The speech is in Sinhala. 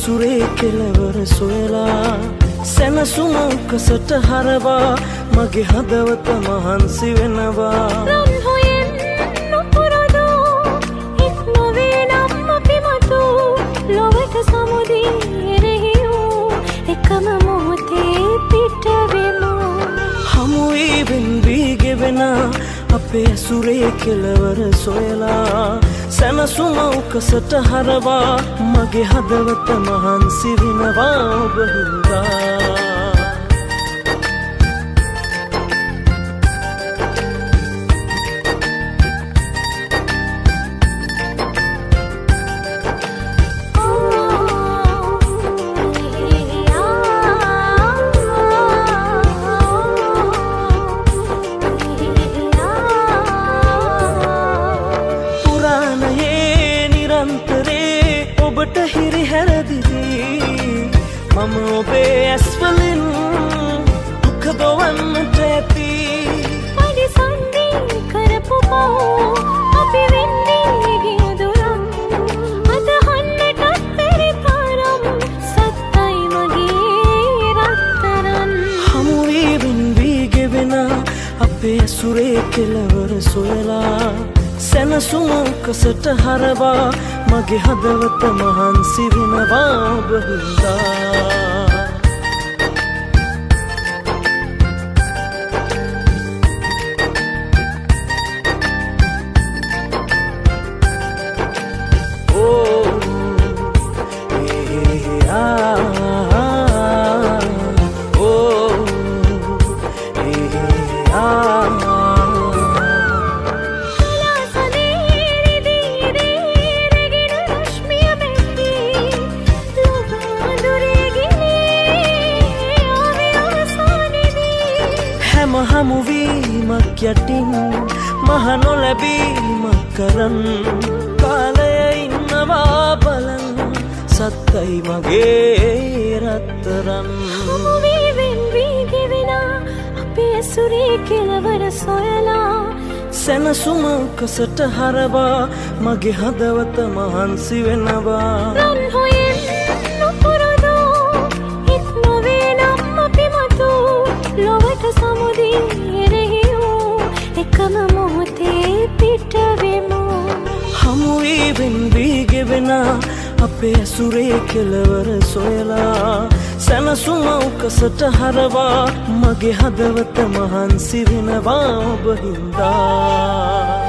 ඇසුරේ කෙලවර සොයලා සැනසුම උකසට හරවා මගේ හදවත මහන්සි වෙනවා රන් හොයෙන් නොපුරදෝ හිත් නොවේ නම් අපි මතු ලොවට සමුදී එරෙහිවූ එකම මොහොතේ පිට වෙමු හමුවී වෙන්වී ගෙවෙන අපේ ඇසුරේ කෙලවර සොයලා සැනසුම උකසට හරවා මගේ හදවත මහන්සි වෙනවා ඔබ හින්දා ඔබට හිරි හැරදිදී මම ඔබේ ඇස්වලින් දුක දොවන්නට ඇති පරිසන්දී කරපු පව් අපි වෙන්නේ ගියදුරන් අදහන්නටත් බැරි තරම් සත්තයි මගේ රත්තරන් හමුවී වෙන්වී ගෙවෙන අපේ ඇසුරේ කෙලවර සොයලා සැනසුම උකසට හරවා මගේ හදවත මහන්සි වෙනවා ඔබ හින්දා හමුවීමක් යටින් මහ නොලැබීමක් කරන් කාලය ඉන්නවා බලන් සත්තයි මගේ රත්තරන් හමුවී වෙන්වී ගෙවෙන අපේ ඇසුරේ කෙලවර සොයලා සැනසුම උකසට හරවා මගේ හදවත මහන්සි වෙනවා රන් හොයෙන් නොපුරදෝ හිත් නොවේ නම් අපි මතු ලොවට සමුදී එරෙහිවූ එකම මොහොතේ පිට වෙමු හමුවී වෙන්වී ගෙවෙන අපේ ඇසුරේ කෙලවර සොයලා සැනසුම උකසට හරවා මගේ හදවත මහන්සි වෙනවා ඔබ හින්දා